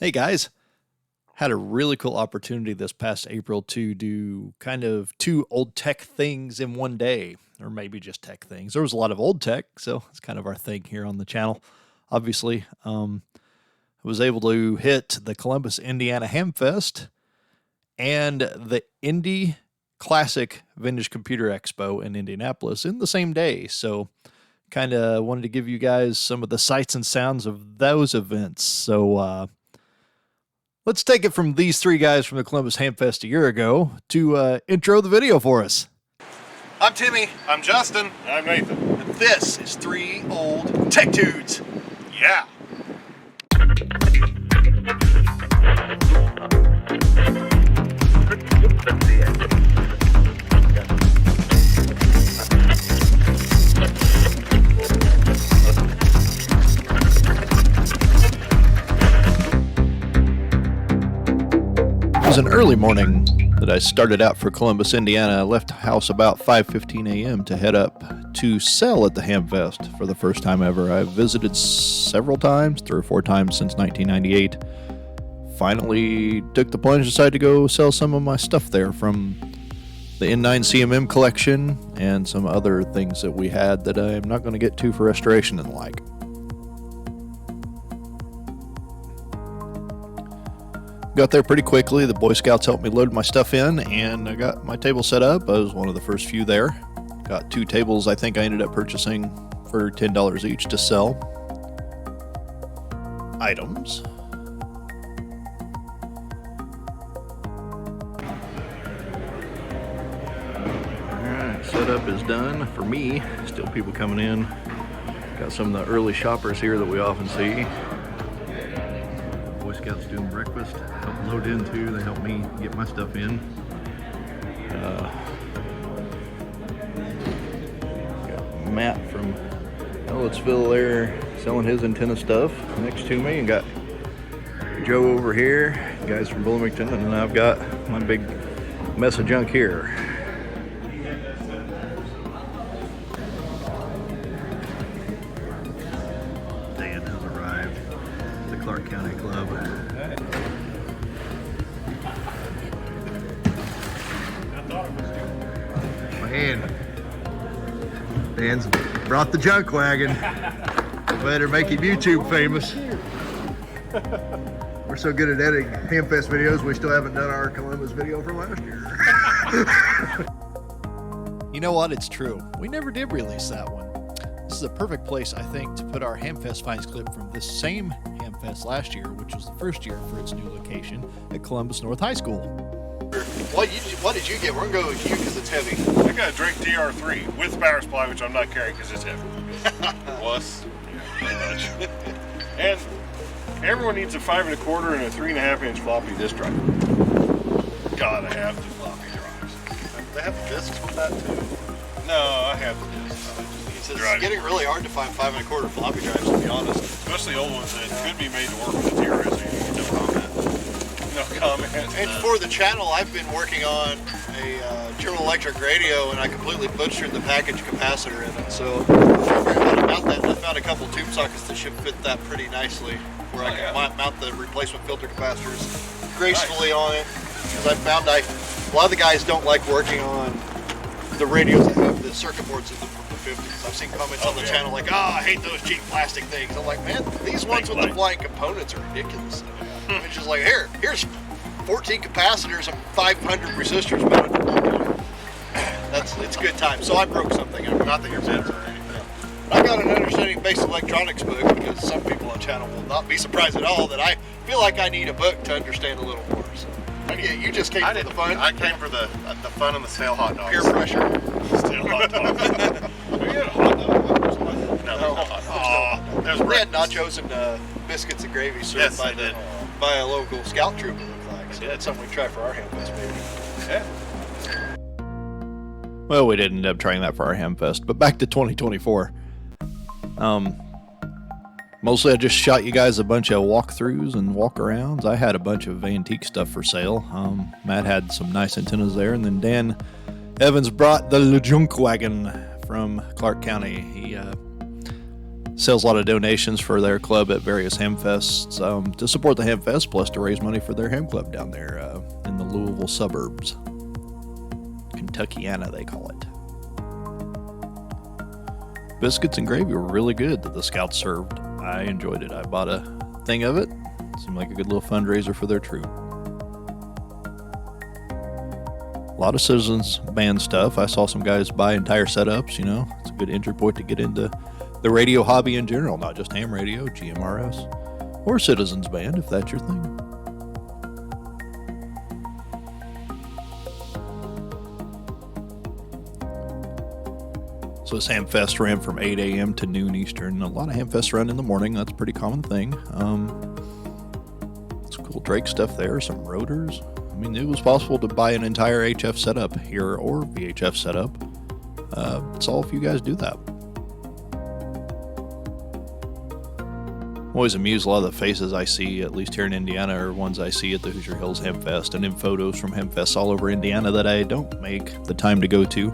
Hey guys, had a really cool opportunity this past April to do kind of two old tech things in one day, or maybe just tech things. There was a lot of old tech, so it's kind of our thing here on the channel. Obviously, I was able to hit the Columbus Indiana Hamfest and the Indy Classic Vintage Computer Expo in Indianapolis in the same day. So, kind of wanted to give you guys some of the sights and sounds of those events. So, let's take it from these three guys from the Columbus Hamfest a year ago to intro the video for us. I'm Timmy. I'm Justin. I'm Nathan. And this is Three Old Tech Dudes. Yeah. It was an early morning that I started out for Columbus, Indiana. I left the house about 5:15 a.m. to head up to sell at the Hamfest for the first time ever. I've visited several times, 3 or 4 times since 1998. Finally took the plunge, decided to go sell some of my stuff there from the N9 CMM collection and some other things that we had that I'm not going to get to for restoration and the like. Got there pretty quickly. The Boy Scouts helped me load my stuff in, and I got my table set up. I was one of the first few there. Got 2 tables I think I ended up purchasing for $10 each to sell. Items. Alright, setup is done for me. Still people coming in. Got some of the early shoppers here that we often see. Boy Scouts doing breakfast, help load in too. They help me get my stuff in. Got Matt from Ellettsville there selling his antenna stuff next to me, and got Joe over here, guys from Bloomington, and then I've got my big mess of junk here. Dan has arrived at the Clark County Club. Man, Dan's brought the junk wagon. Better make him YouTube famous. We're so good at editing Hamfest videos, we still haven't done our Columbus video from last year. You know what? It's true. We never did release that one. This is a perfect place, I think, to put our Hamfest finds clip from this same Hamfest last year, which was the first year for its new location at Columbus North High School. What did you get? We're going to go with you because it's heavy. I got a Drake TR3 with power supply, which I'm not carrying because it's heavy. Plus, pretty much. And everyone needs a 5 1/4 and a 3.5 inch floppy disk drive. Gotta have the floppy drives. They have the discs with that too. No, I have the discs. It's getting really hard to find 5 1/4 floppy drives, to be honest. Especially old ones that could be made to work with the TRS. No comment. No comment. And for the channel, I've been working on a General Electric radio, and I completely butchered the package capacitor in it. So I figured out about that, and I found a couple tube sockets that should fit that pretty nicely, where I can mount the replacement filter capacitors gracefully on it. Because I found a lot of the guys don't like working on the radios that have the circuit boards in them from the 50s. I've seen comments on the channel like, I hate those cheap plastic things. I'm like, man, these ones with the flying components are ridiculous. It's just like, here's 14 capacitors and 500 resistors mounted. It's a good time. So I broke something. Not that you're better or anything. I got an understanding basic electronics book, because some people on channel will not be surprised at all that I feel like I need a book to understand a little more. So you just came for the fun. I came for the fun and the stale hot dogs. Peer pressure. Stale hot dogs. We had a hot dog. No, there's we had nachos and biscuits and gravy served by a local scout troop, it looked like. So that's something we try for our Hamfest, maybe. Yeah. Well, we didn't end up trying that for our Hamfest, but back to 2024. Mostly I just shot you guys a bunch of walkthroughs and walkarounds. I had a bunch of antique stuff for sale. Matt had some nice antennas there, and then Dan Evans brought the junk wagon from Clark County. He sells a lot of donations for their club at various Hamfests to support the Hamfest, plus to raise money for their ham club down there in the Louisville suburbs. Kentuckiana, they call it. Biscuits and gravy were really good that the Scouts served. I enjoyed it. I bought a thing of it. Seemed like a good little fundraiser for their troop. A lot of Citizens Band stuff. I saw some guys buy entire setups, you know. It's a good entry point to get into the radio hobby in general, not just ham radio, GMRS, or Citizens Band if that's your thing. So this Hamfest ran from 8 a.m. to noon Eastern. A lot of Hamfests run in the morning. That's a pretty common thing. Some cool Drake stuff there, some rotors. I mean, it was possible to buy an entire HF setup here or VHF setup. It's all if you guys do that. I'm always amused. A lot of the faces I see, at least here in Indiana, are ones I see at the Hoosier Hills Hamfest and in photos from Hamfests all over Indiana that I don't make the time to go to.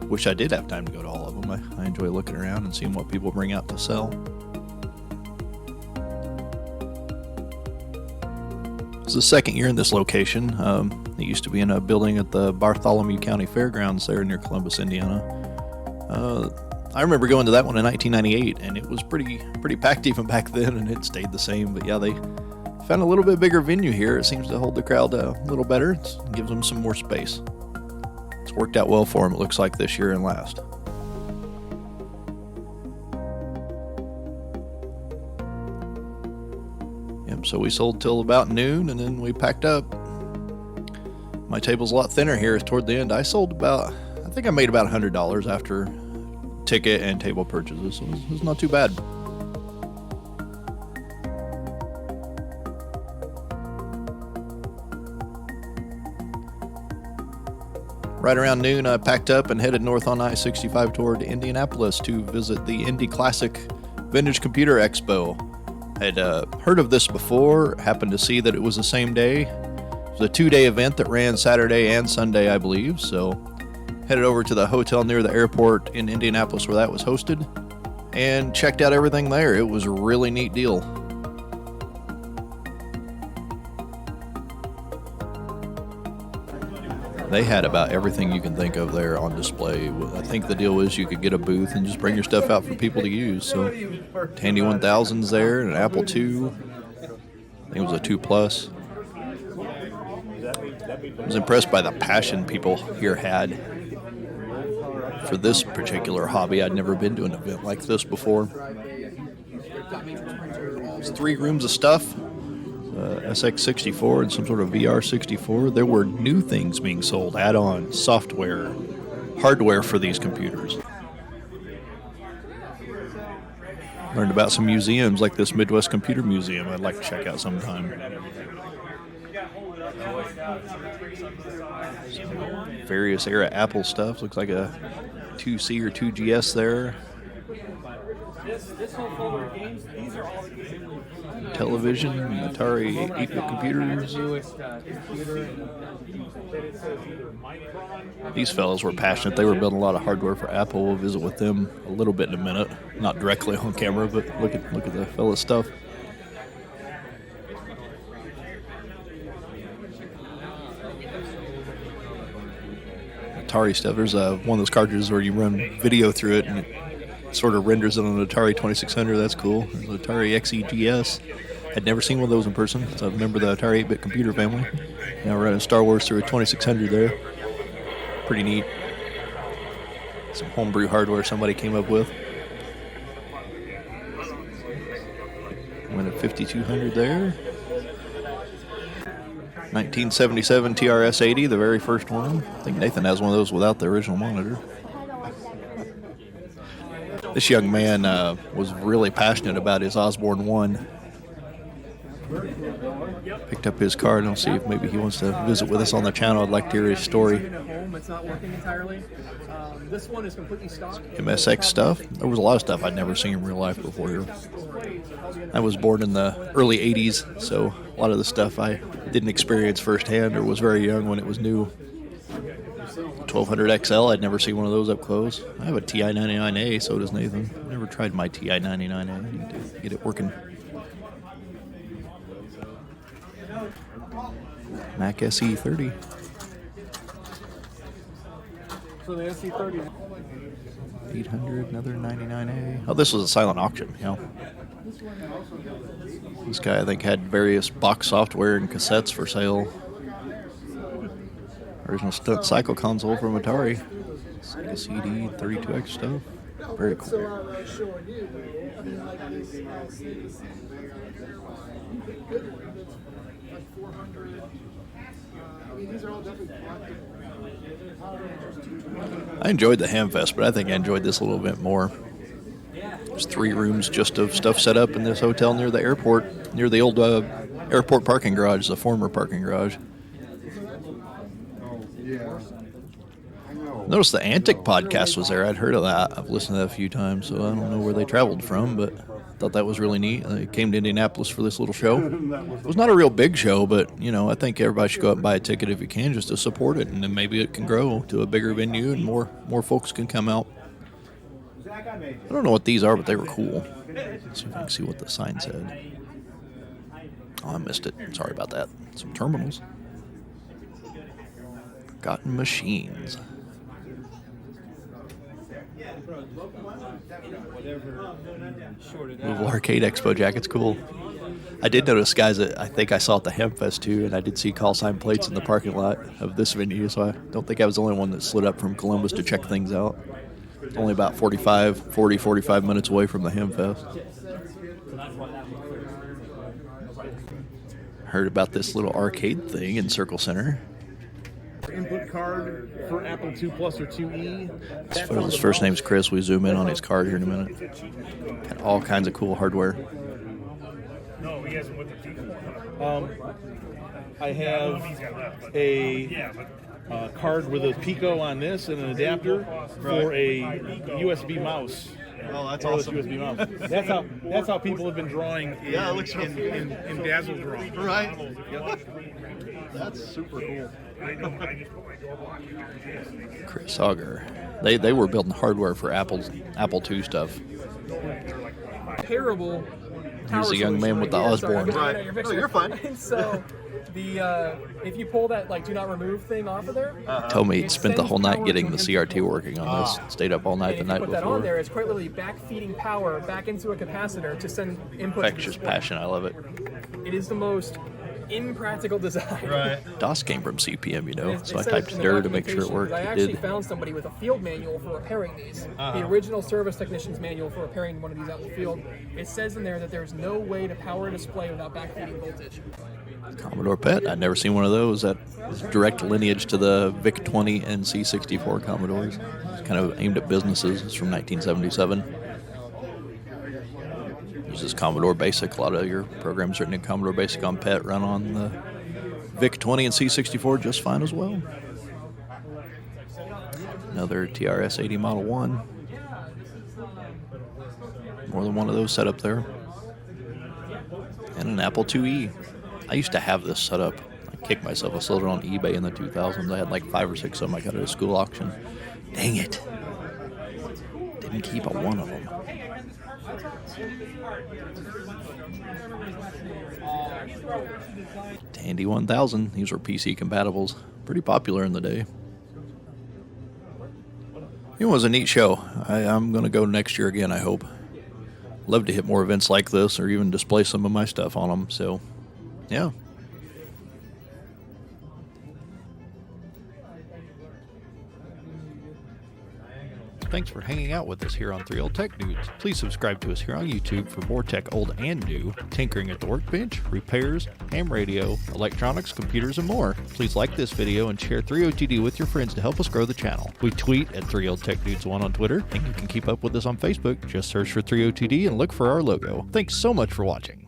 Wish I did have time to go to all of them. I enjoy looking around and seeing what people bring out to sell. It's the second year in this location. It used to be in a building at the Bartholomew County Fairgrounds there near Columbus, Indiana. I remember going to that one in 1998, and it was pretty packed even back then, and it stayed the same. But yeah, they found a little bit bigger venue here. It seems to hold the crowd a little better. It gives them some more space. It's worked out well for them, it looks like, this year and last. Yep, so we sold till about noon, and then we packed up. My table's a lot thinner here toward the end. I think I made about $100 after ticket and table purchases, so it was not too bad. Right around noon, I packed up and headed north on I-65 toward Indianapolis to visit the Indy Classic Vintage Computer Expo. I'd heard of this before, happened to see that it was the same day. It was a 2-day event that ran Saturday and Sunday, I believe, so headed over to the hotel near the airport in Indianapolis where that was hosted and checked out everything there. It was a really neat deal. They had about everything you can think of there on display. I think the deal was you could get a booth and just bring your stuff out for people to use. So Tandy 1000's there, and an Apple II. I think it was a 2 Plus. I was impressed by the passion people here had for this particular hobby. I'd never been to an event like this before. There's 3 rooms of stuff. SX64 and some sort of VR64. There were new things being sold, add-ons, software, hardware for these computers. Learned about some museums like this Midwest Computer Museum I'd like to check out sometime. Some various era Apple stuff. Looks like a 2C or 2GS there. Television, Atari 8-bit computers. These fellows were passionate. They were building a lot of hardware for Apple. We'll visit with them a little bit in a minute. Not directly on camera, but look at the fella's stuff. Atari stuff. There's one of those cartridges where you run video through it and it sort of renders it on an Atari 2600. That's cool. There's an Atari XEGS. Had never seen one of those in person, so I remember the Atari 8-bit computer family. Now we're running Star Wars through a 2600 there. Pretty neat. Some homebrew hardware somebody came up with. Went a 5200 there. 1977 TRS-80, the very first one. I think Nathan has one of those without the original monitor. This young man was really passionate about his Osborne 1. Picked up his card, and I'll see if maybe he wants to visit with us on the channel. I'd like to hear his story. MSX stuff. There was a lot of stuff I'd never seen in real life before here. I was born in the early 80s, so a lot of the stuff I didn't experience firsthand or was very young when it was new. 1200 XL, I'd never seen one of those up close. I have a TI-99A, so does Nathan. Never Never tried my TI 99. I need to get it working. Mac SE 30. So the SE30. 800, another 99A. Oh, this was a silent auction, you know. This guy, I think, had various box software and cassettes for sale. Original stunt cycle console from Atari. Sega CD, 32X stuff. Very cool. I enjoyed the Hamfest, but I think I enjoyed this a little bit more. There's 3 rooms just of stuff set up in this hotel near the airport, near the old airport parking garage, the former parking garage. Noticed the Antic podcast was there. I'd heard of that. I've listened to that a few times, so I don't know where they traveled from, but I thought that was really neat. They came to Indianapolis for this little show. It was not a real big show, but, you know, I think everybody should go out and buy a ticket if you can just to support it, and then maybe it can grow to a bigger venue and more folks can come out. I don't know what these are, but they were cool. Let's see if I can see what the sign said. Oh, I missed it. Sorry about that. Some terminals. Forgotten machines. Little arcade expo jacket's cool. I did notice guys that I think I saw at the Hamfest too, and I did see call sign plates in the parking lot of this venue, so I don't think I was the only one that slid up from Columbus to check things out. It's only about 45 minutes away from the Hamfest. Heard about this little arcade thing in Circle Center. Input card for Apple II Plus or IIe. His first name's Chris. We zoom in on his card here in a minute. Got all kinds of cool hardware. I have a card with a Pico on this and an adapter for a USB mouse. Oh, that's awesome. USB mouse. That's how people have been drawing in Dazzle drawing. Right. Yep. That's super cool. Chris Auger. They were building hardware for Apple II stuff. Terrible. Here's a young man with the Osborne. Right. No, you're fine. And so, if you pull that do not remove thing off of there, Told me he'd spent the whole night getting the CRT working on this. Stayed up all night the and if night you put that on before. there, it's quite literally back-feeding power back into a capacitor to send input. Infectious passion. I love it. It is the most impractical design. Right. DOS came from CPM, you know, It so I says typed in the dir to make sure it documentation, worked. I It actually did. found somebody with a field manual for repairing these. The original service technician's manual for repairing one of these out in the field. It says in there that there's no way to power a display without backfeeding voltage. Commodore PET. I'd never seen one of those. That is direct lineage to the VIC-20 and C64 Commodores. It's kind of aimed at businesses. It's from 1977. Uses Commodore Basic. A lot of your programs written in Commodore Basic on PET run on the VIC-20 and C64 just fine as well. Another TRS-80 Model 1. More than one of those set up there. And an Apple IIe. I used to have this set up. I kicked myself. I sold it on eBay in the 2000s. I had like 5 or 6 of them. I got it at a school auction. Dang it. Didn't keep a one of them. Tandy 1000. These were PC compatibles. Pretty popular in the day. It was a neat show. I'm going to go next year again, I hope. Love to hit more events like this or even display some of my stuff on them. So, yeah. Thanks for hanging out with us here on 3 Old Tech Dudes. Please subscribe to us here on YouTube for more tech old and new, tinkering at the workbench, repairs, ham radio, electronics, computers, and more. Please like this video and share 3OTD with your friends to help us grow the channel. We tweet at 3 Old Tech Dudes 1 on Twitter, and you can keep up with us on Facebook. Just search for 3OTD and look for our logo. Thanks so much for watching.